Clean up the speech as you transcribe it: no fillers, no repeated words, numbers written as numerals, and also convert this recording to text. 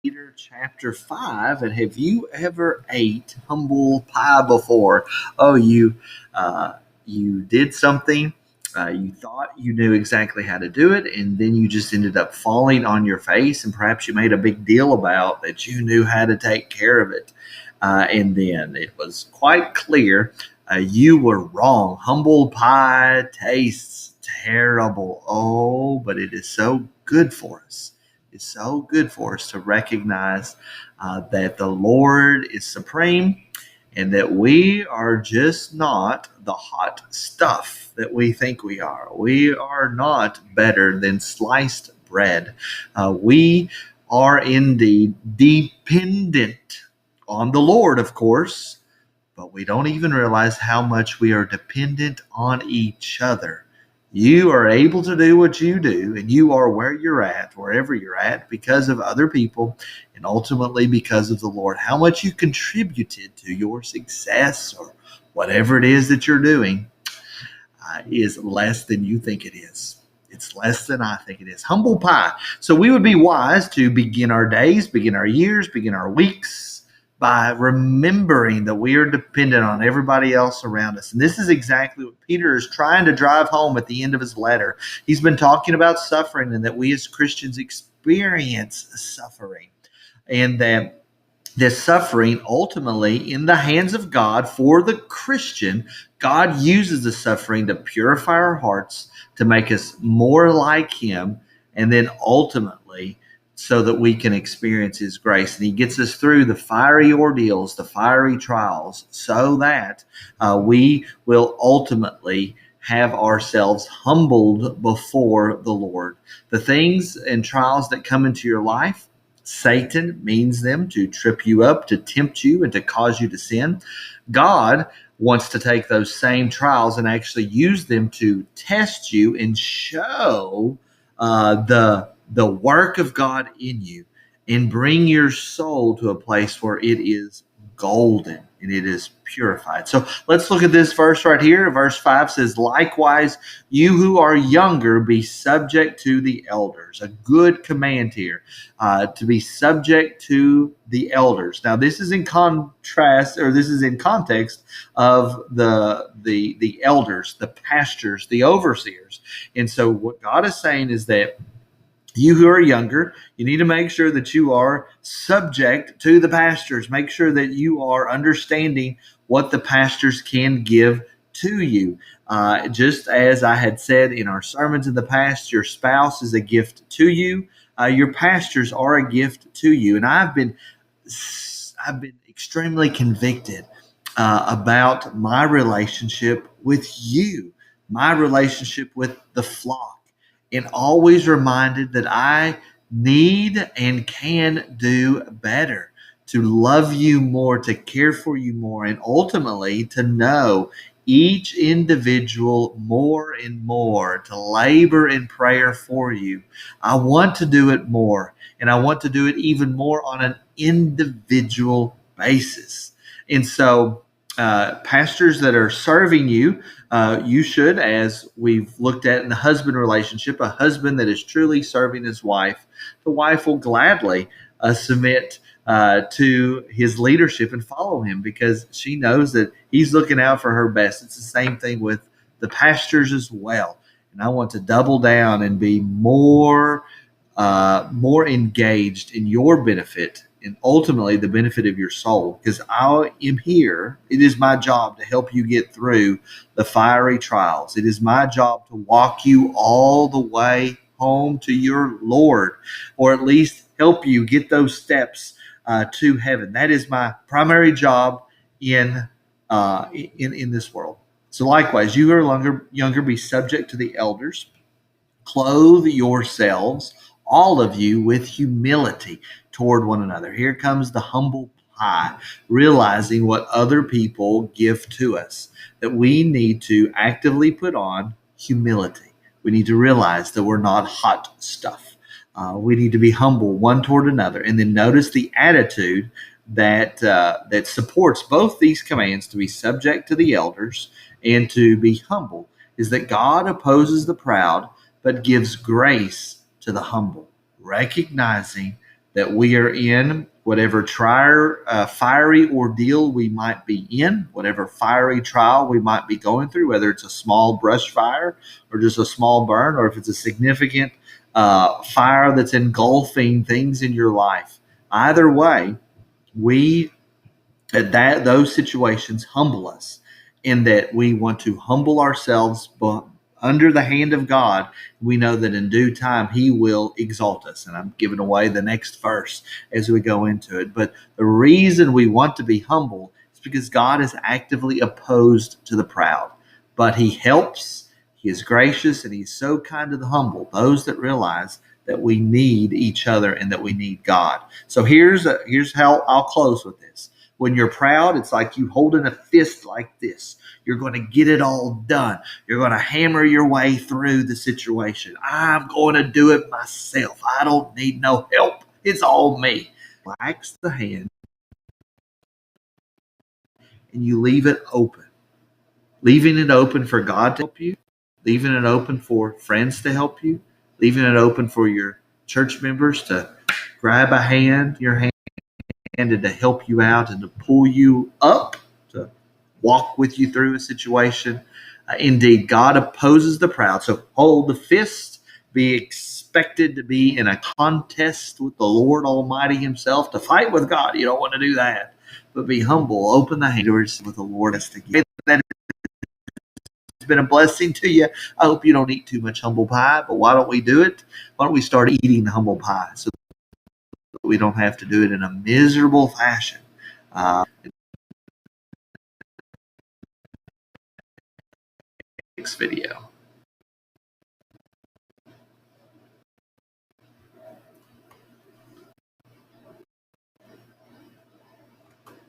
Peter chapter 5. And have you ever ate humble pie before? Oh, you did something. You thought you knew exactly how to do it, and then you just ended up falling on your face, and perhaps you made a big deal about that you knew how to take care of it. And then it was quite clear you were wrong. Humble pie tastes terrible. Oh, but it is so good for us. It's so good for us to recognize that the Lord is supreme and that we are just not the hot stuff that we think we are. We are not better than sliced bread. We are indeed dependent on the Lord, of course, but we don't even realize how much we are dependent on each other. You are able to do what you do, and you are where you're at, wherever you're at, because of other people and ultimately because of the Lord. How much you contributed to your success or whatever it is that you're doing is less than you think it is. It's less than I think it is. Humble pie. So we would be wise to begin our days, begin our years, begin our weeks by remembering that we are dependent on everybody else around us. And this is exactly what Peter is trying to drive home at the end of his letter. He's been talking about suffering and that we as Christians experience suffering, and that this suffering ultimately in the hands of God for the Christian, God uses the suffering to purify our hearts, to make us more like Him, and then ultimately so that we can experience His grace. And He gets us through the fiery ordeals, the fiery trials, so that we will ultimately have ourselves humbled before the Lord. The things and trials that come into your life, Satan means them to trip you up, to tempt you, and to cause you to sin. God wants to take those same trials and actually use them to test you and show the work of God in you and bring your soul to a place where it is golden and it is purified. So let's look at this verse right here. Verse 5 says, "Likewise, you who are younger, be subject to the elders." A good command here, to be subject to the elders. Now, this is in contrast, or this is in context of the elders, the pastors, the overseers. And so what God is saying is that you who are younger, you need to make sure that you are subject to the pastors. Make sure that you are understanding what the pastors can give to you. Just as I had said in our sermons in the past, your spouse is a gift to you. Your pastors are a gift to you. And I've been extremely convicted about my relationship with you, my relationship with the flock, and always reminded that I need and can do better, to love you more, to care for you more, and ultimately to know each individual more and more, to labor in prayer for you. I want to do it more, and I want to do it even more on an individual basis. And so, pastors that are serving you, you should, as we've looked at in the husband relationship, a husband that is truly serving his wife, the wife will gladly submit to his leadership and follow him because she knows that he's looking out for her best. It's the same thing with the pastors as well. And I want to double down and be more engaged in your benefit and ultimately the benefit of your soul, because I am here. It is my job to help you get through the fiery trials. It is my job to walk you all the way home to your Lord, or at least help you get those steps to heaven. That is my primary job in this world. So likewise, you who are younger, be subject to the elders. Clothe yourselves, all of you, with humility toward one another. Here comes the humble pie, realizing what other people give to us, that we need to actively put on humility. We need to realize that we're not hot stuff. We need to be humble one toward another. And then notice the attitude that supports both these commands, to be subject to the elders and to be humble, is that God opposes the proud but gives grace to the humble, recognizing that we are in, whatever fiery ordeal we might be in, whatever fiery trial we might be going through, whether it's a small brush fire or just a small burn, or if it's a significant fire that's engulfing things in your life. Either way, we those situations humble us, in that we want to humble ourselves under the hand of God. We know that in due time He will exalt us. And I'm giving away the next verse as we go into it. But the reason we want to be humble is because God is actively opposed to the proud, but He helps. He is gracious, and He's so kind to the humble, those that realize that we need each other and that we need God. So here's how I'll close with this. When you're proud, it's like you holding a fist like this. You're going to get it all done. You're going to hammer your way through the situation. I'm going to do it myself. I don't need no help. It's all me. Relax the hand and you leave it open. Leaving it open for God to help you, leaving it open for friends to help you, leaving it open for your church members to grab your hand, and to help you out and to pull you up, to walk with you through a situation. Indeed, God opposes the proud. So hold the fist, be expected to be in a contest with the Lord Almighty Himself, to fight with God. You don't want to do that. But be humble, open the hands with the Lord. That has been a blessing to you. I hope you don't eat too much humble pie, but why don't we do it? Why don't we start eating the humble pie so we don't have to do it in a miserable fashion? Next video.